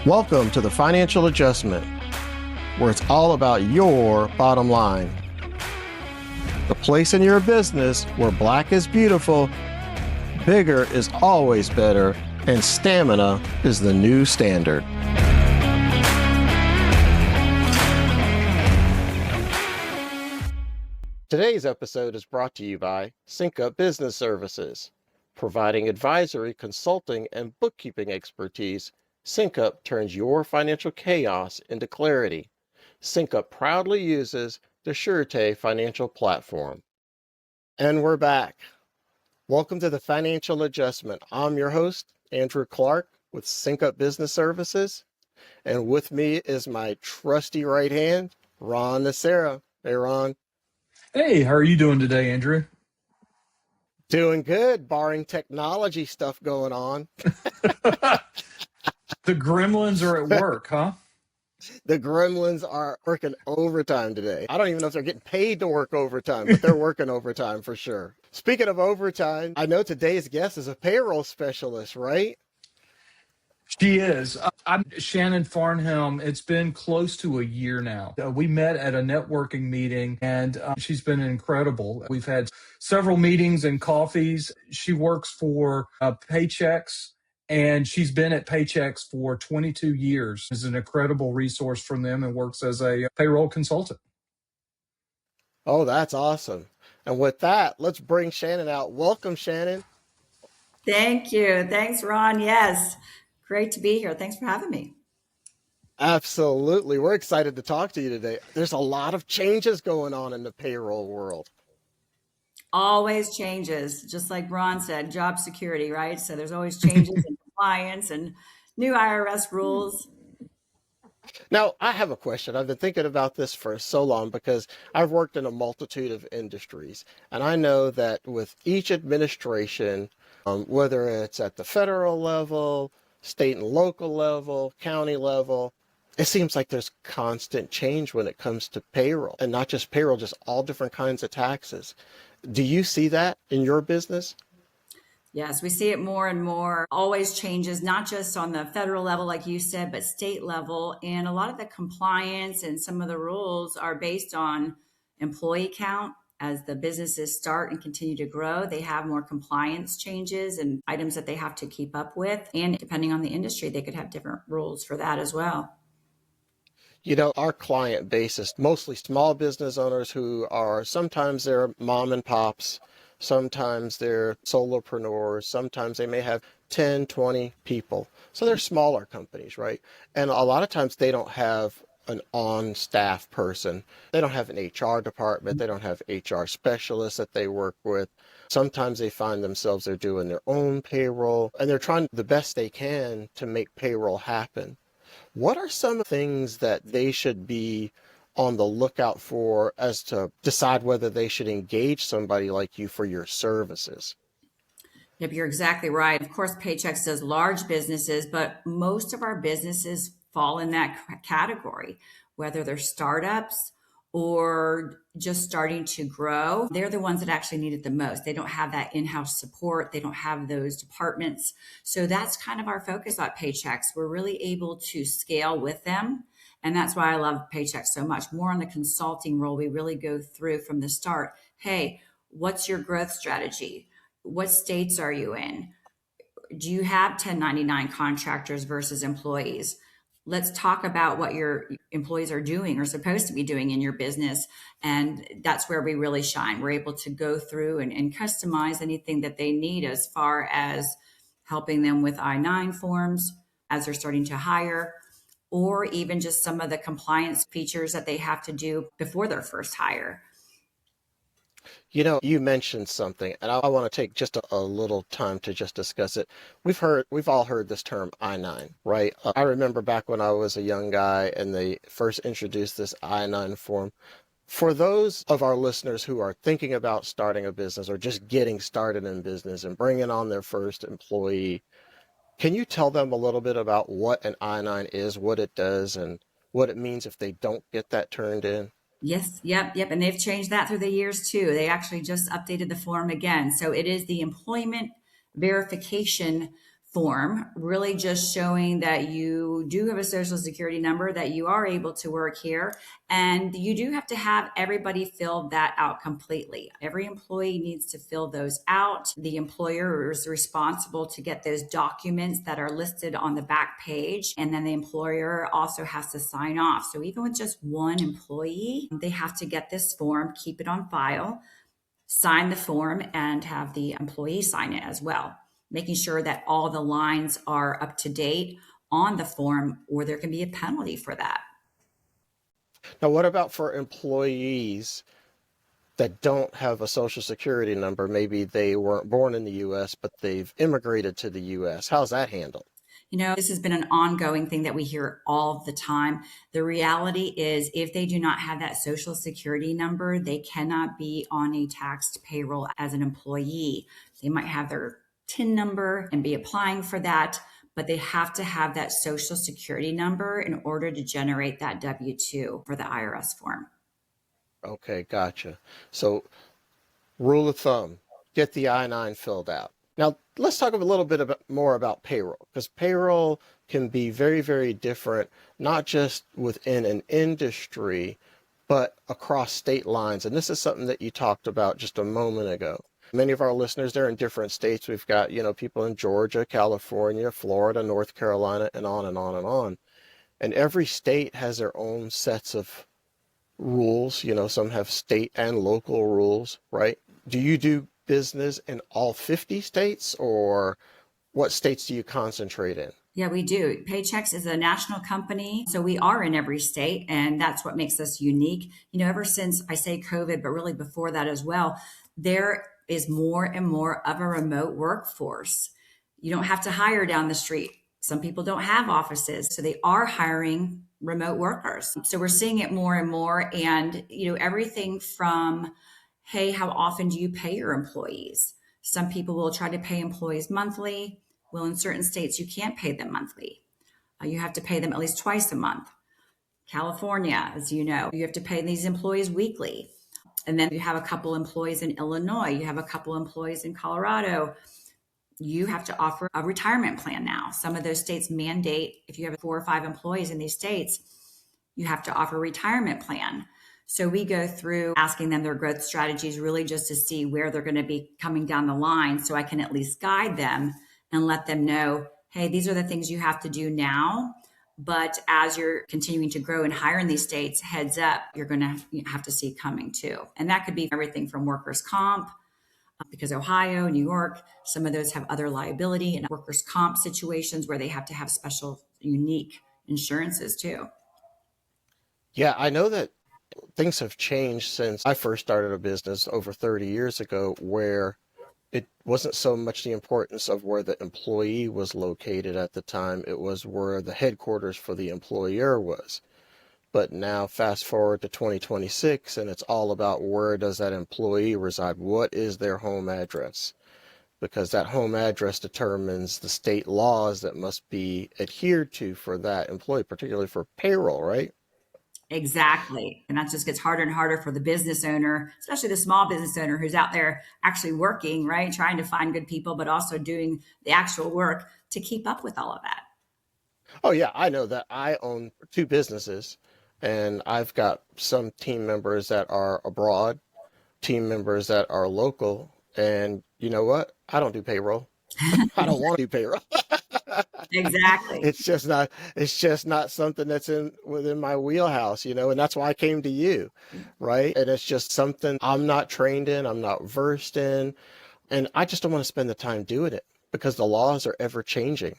Welcome to the Financial Adjustment, where it's all about your bottom line. The place in your business where black is beautiful, bigger is always better, and stamina is the new standard. Today's episode is brought to you by Sync Up Business Services. Providing advisory, consulting, and bookkeeping expertise, Sync Up turns your financial chaos into clarity. Sync Up proudly uses the Surete financial platform. And we're back. Welcome to the Financial Adjustment. I'm your host, Andrew Clarke with Sync Up Business Services. And with me is my trusty right hand, Ron Nacera. Hey, Ron. Hey, how are you doing today, Andrew? Doing good, barring technology stuff going on. The gremlins are at work, huh? The gremlins are working overtime today. I don't even know if they're getting paid to work overtime, but they're working overtime for sure. Speaking of overtime, I know today's guest is a payroll specialist, right? She is. I'm Shannon Farnham. It's been close to a year now. We met at a networking meeting, and she's been incredible. We've had several meetings and coffees. She works for Paychex, and she's been at Paychex for 22 years. Is an incredible resource from them and works as a payroll consultant. Oh, that's awesome. And with that, let's bring Shannon out. Welcome, Shannon. Thank you. Thanks, Ron. Yes. Great to be here. Thanks for having me. Absolutely. We're excited to talk to you today. There's a lot of changes going on in the payroll world. Always changes, just like Ron said, job security, right? So there's always changes in compliance and new IRS rules. Now, I have a question. I've been thinking about this for so long because I've worked in a multitude of industries. And I know that with each administration, whether it's at the federal level, state and local level, county level, it seems like there's constant change when it comes to payroll, and not just payroll, just all different kinds of taxes. Do you see that in your business? Yes, we see it more and more. Always changes, not just on the federal level, like you said, but state level. And a lot of the compliance and some of the rules are based on employee count. As the businesses start and continue to grow, they have more compliance changes and items that they have to keep up with. And depending on the industry, they could have different rules for that as well. You know, our client base is mostly small business owners who are sometimes they're mom and pops, sometimes they're solopreneurs, sometimes they may have 10, 20 people. So they're smaller companies, right? And a lot of times they don't have an on-staff person. They don't have an HR department. They don't have HR specialists that they work with. Sometimes they find themselves they're doing their own payroll, and they're trying the best they can to make payroll happen. What are some things that they should be on the lookout for as to decide whether they should engage somebody like you for your services? Yep, you're exactly right. Of course, Paychex does large businesses, but most of our businesses fall in that category, whether they're startups or just starting to grow. They're the ones that actually need it the most. They don't have that in-house support. They don't have those departments. So that's kind of our focus at Paychex. We're really able to scale with them. And that's why I love Paychex so much. More on the consulting role, we really go through from the start. Hey, what's your growth strategy? What states are you in? Do you have 1099 contractors versus employees? Let's talk about what your employees are doing or supposed to be doing in your business. And that's where we really shine. We're able to go through and customize anything that they need as far as helping them with I-9 forms as they're starting to hire, or even just some of the compliance features that they have to do before their first hire. You know, you mentioned something, and I want to take just a little time to just discuss it. We've all heard this term I-9, right? I remember back when I was a young guy and they first introduced this I-9 form. For those of our listeners who are thinking about starting a business or just getting started in business and bringing on their first employee, can you tell them a little bit about what an I-9 is, what it does, and what it means if they don't get that turned in? Yes, yep. And they've changed that through the years too. They actually just updated the form again. So it is the employment verification form, really just showing that you do have a social security number, that you are able to work here. And you do have to have everybody fill that out completely. Every employee needs to fill those out. The employer is responsible to get those documents that are listed on the back page. And then the employer also has to sign off. So even with just one employee, they have to get this form, keep it on file, sign the form, and have the employee sign it as well, making sure that all the lines are up to date on the form, or there can be a penalty for that. Now, what about for employees that don't have a social security number? Maybe they weren't born in the U.S., but they've immigrated to the U.S. How's that handled? This has been an ongoing thing that we hear all the time. The reality is, if they do not have that social security number, they cannot be on a taxed payroll as an employee. They might have their TIN number and be applying for that, but they have to have that social security number in order to generate that W-2 for the IRS form. Okay, gotcha. So, rule of thumb, get the I-9 filled out. Now, let's talk a little bit more about payroll, because payroll can be very, very different, not just within an industry, but across state lines. And this is something that you talked about just a moment ago. Many of our listeners, they're in different states. We've got, people in Georgia, California, Florida, North Carolina, and on and on and on. And every state has their own sets of rules. Some have state and local rules, right? Do you do business in all 50 states, or what states do you concentrate in? Yeah, we do. Paychex is a national company, so we are in every state, and that's what makes us unique. Ever since, I say COVID, but really before that as well, there is more and more of a remote workforce. You don't have to hire down the street. Some people don't have offices, so they are hiring remote workers. So we're seeing it more and more, and everything from, hey, how often do you pay your employees? Some people will try to pay employees monthly. Well, in certain states, you can't pay them monthly. You have to pay them at least twice a month. California, as you know, you have to pay these employees weekly. And then you have a couple employees in Illinois, you have a couple employees in Colorado. You have to offer a retirement plan now. Some of those states mandate, if you have 4 or 5 employees in these states, you have to offer a retirement plan. So we go through asking them their growth strategies, really just to see where they're going to be coming down the line, so I can at least guide them and let them know, hey, these are the things you have to do now. But as you're continuing to grow and hire in these states, heads up, you're going to have to see coming too. And that could be everything from workers' comp, because Ohio, New York, some of those have other liability and workers' comp situations where they have to have special, unique insurances too. Yeah, I know that things have changed since I first started a business over 30 years ago, where it wasn't so much the importance of where the employee was located at the time. It was where the headquarters for the employer was. But now fast forward to 2026, and it's all about, where does that employee reside? What is their home address? Because that home address determines the state laws that must be adhered to for that employee, particularly for payroll, right? Exactly. And that just gets harder and harder for the business owner, especially the small business owner who's out there actually working, right? Trying to find good people, but also doing the actual work to keep up with all of that. Oh, yeah, I know that. I own 2 businesses, and I've got some team members that are abroad, team members that are local. And you know what? I don't do payroll. I don't want to do payroll. Exactly. It's just not something that's within my wheelhouse, and that's why I came to you, right? And it's just something I'm not trained in, I'm not versed in, and I just don't want to spend the time doing it, because the laws are ever changing.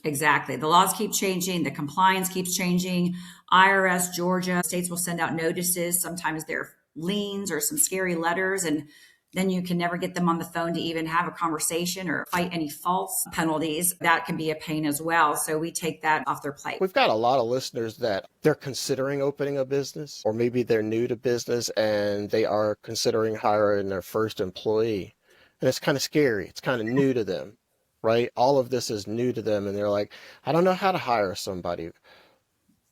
Exactly. The laws keep changing. The compliance keeps changing. IRS, Georgia, states will send out notices. Sometimes they're liens or some scary letters, and then you can never get them on the phone to even have a conversation or fight any false penalties. That can be a pain as well. So we take that off their plate. We've got a lot of listeners that they're considering opening a business, or maybe they're new to business and they are considering hiring their first employee. And it's kind of scary. It's kind of new to them, right? All of this is new to them. And they're like, I don't know how to hire somebody.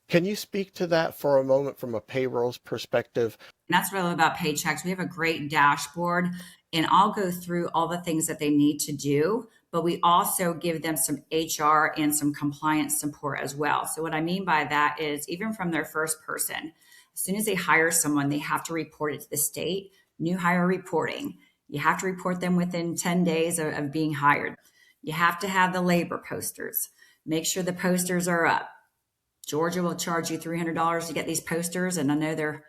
Can you speak to that for a moment from a payroll's perspective? And that's what I love about Paychex. We have a great dashboard, and I'll go through all the things that they need to do but we also give them some HR and some compliance support as well. So what I mean by that is even from their first person, as soon as they hire someone, they have to report it to the state, new hire reporting. You have to report them within 10 days of being hired. You have to have the labor posters. Make sure the posters are up. Georgia will charge you $300 to get these posters. And I know their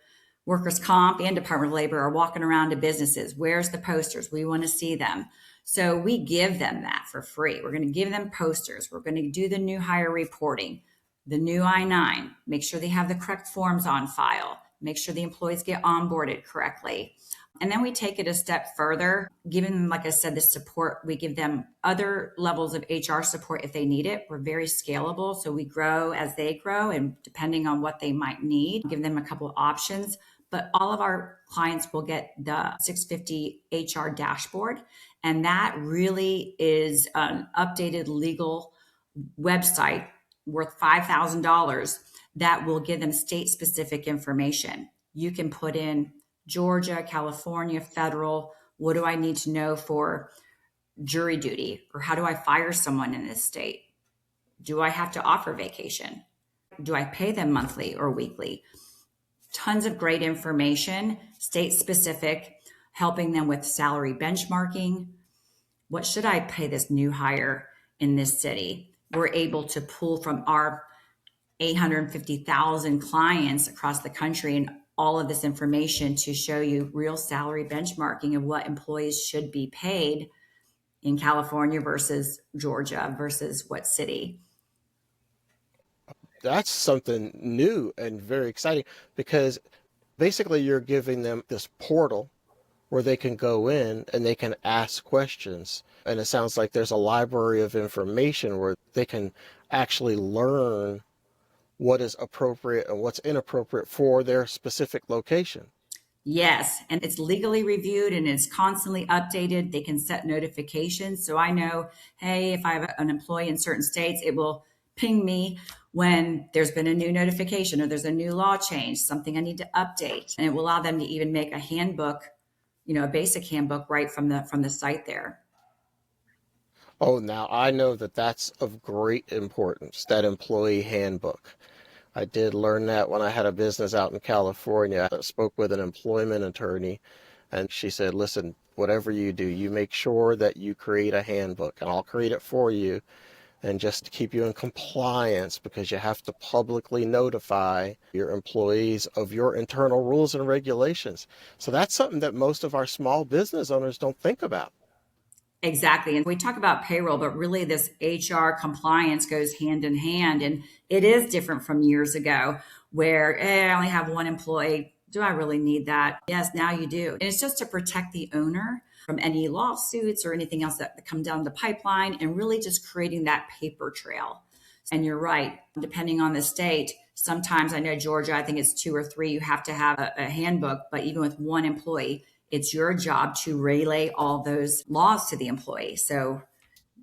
workers' comp and Department of Labor are walking around to businesses. Where's the posters? We want to see them. So we give them that for free. We're going to give them posters. We're going to do the new hire reporting, the new I-9, make sure they have the correct forms on file, make sure the employees get onboarded correctly. And then we take it a step further, giving them, like I said, the support. We give them other levels of HR support if they need it. We're very scalable. So we grow as they grow, and depending on what they might need, give them a couple of options. But all of our clients will get the 650 HR dashboard. And that really is an updated legal website worth $5,000 that will give them state specific information. You can put in Georgia, California, federal. What do I need to know for jury duty? Or how do I fire someone in this state? Do I have to offer vacation? Do I pay them monthly or weekly? Tons of great information, state specific, helping them with salary benchmarking. What should I pay this new hire in this city? We're able to pull from our 850,000 clients across the country and all of this information to show you real salary benchmarking of what employees should be paid in California versus Georgia versus what city. That's something new and very exciting, because basically you're giving them this portal where they can go in and they can ask questions. And it sounds like there's a library of information where they can actually learn what is appropriate and what's inappropriate for their specific location. Yes, and it's legally reviewed and it's constantly updated. They can set notifications. So I know, hey, if I have an employee in certain states, it will ping me when there's been a new notification or there's a new law change, something I need to update. And it will allow them to even make a handbook, a basic handbook right from the site there. Oh, now I know that that's of great importance, that employee handbook. I did learn that when I had a business out in California. I spoke with an employment attorney, and she said, listen, whatever you do, you make sure that you create a handbook, and I'll create it for you, and just to keep you in compliance, because you have to publicly notify your employees of your internal rules and regulations. So that's something that most of our small business owners don't think about. Exactly. And we talk about payroll, but really this HR compliance goes hand in hand. And it is different from years ago where I only have one employee. Do I really need that? Yes, now you do. And it's just to protect the owner from any lawsuits or anything else that come down the pipeline, and really just creating that paper trail. And you're right, depending on the state, sometimes I know Georgia, I think it's 2 or 3, you have to have a handbook, but even with one employee, it's your job to relay all those laws to the employee. So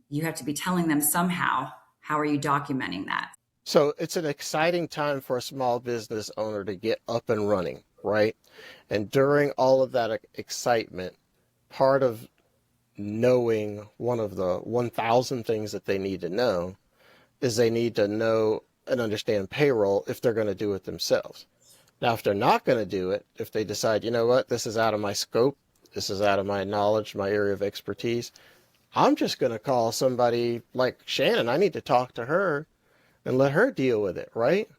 you have to be telling them somehow, how are you documenting that? So it's an exciting time for a small business owner to get up and running, right? And during all of that excitement, part of knowing one of the 1,000 things that they need to know is they need to know and understand payroll if they're going to do it themselves. Now, if they're not going to do it, if they decide, you know what, this is out of my scope, this is out of my knowledge, my area of expertise, I'm just going to call somebody like Shannon. I need to talk to her and let her deal with it, right?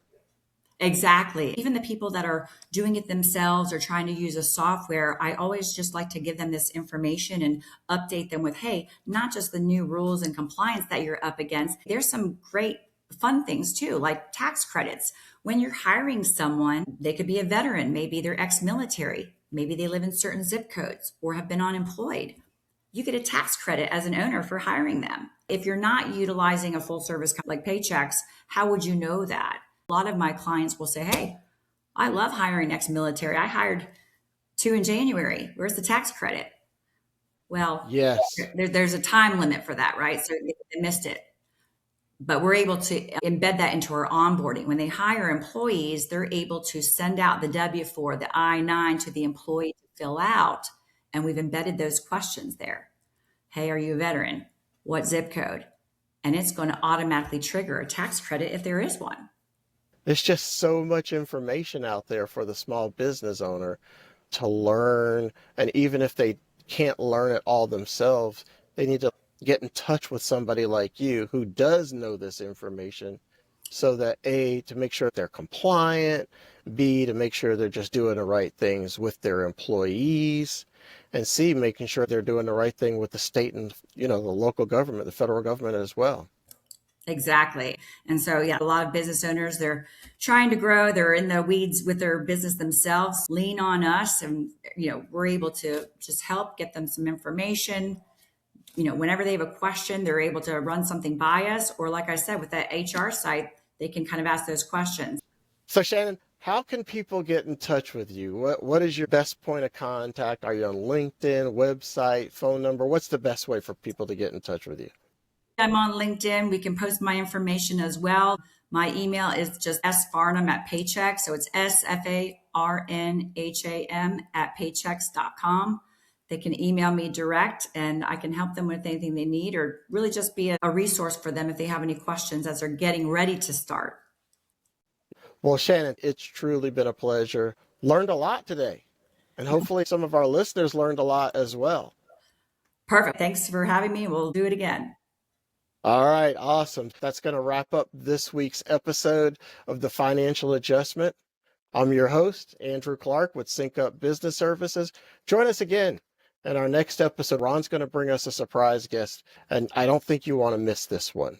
Exactly. Even the people that are doing it themselves or trying to use a software, I always just like to give them this information and update them with, hey, not just the new rules and compliance that you're up against. There's some great fun things too, like tax credits. When you're hiring someone, they could be a veteran, maybe they're ex-military, maybe they live in certain zip codes or have been unemployed. You get a tax credit as an owner for hiring them. If you're not utilizing a full service like Paychex, how would you know that? A lot of my clients will say, hey, I love hiring ex-military. I hired 2 in January. Where's the tax credit? Well, Yes. there's a time limit for that, right? So they missed it. But we're able to embed that into our onboarding. When they hire employees, they're able to send out the W-4, the I-9 to the employee to fill out. And we've embedded those questions there. Hey, are you a veteran? what zip code, and it's going to automatically trigger a tax credit if there is one. There's just so much information out there for the small business owner to learn. And even if they can't learn it all themselves, they need to get in touch with somebody like you who does know this information, so that A, to make sure they're compliant, B, to make sure they're just doing the right things with their employees, and C, making sure they're doing the right thing with the state and, the local government, the federal government as well. Exactly. And so, yeah, a lot of business owners, they're trying to grow, they're in the weeds with their business themselves, lean on us, and, we're able to just help get them some information. Whenever they have a question, they're able to run something by us. Or like I said, with that HR site, they can kind of ask those questions. So Shannon, how can people get in touch with you? What is your best point of contact? Are you on LinkedIn, website, phone number? What's the best way for people to get in touch with you? I'm on LinkedIn. We can post my information as well. My email is just sfarnham at Paychex. So it's SFARNHAM at paychex.com. They can email me direct and I can help them with anything they need, or really just be a resource for them if they have any questions as they're getting ready to start. Well, Shannon, it's truly been a pleasure. Learned a lot today. And hopefully some of our listeners learned a lot as well. Perfect. Thanks for having me. We'll do it again. All right, awesome. That's going to wrap up this week's episode of The Financial Adjustment. I'm your host, Andrew Clarke with Sync Up Business Services. Join us again in our next episode. Ron's going to bring us a surprise guest, and I don't think you want to miss this one.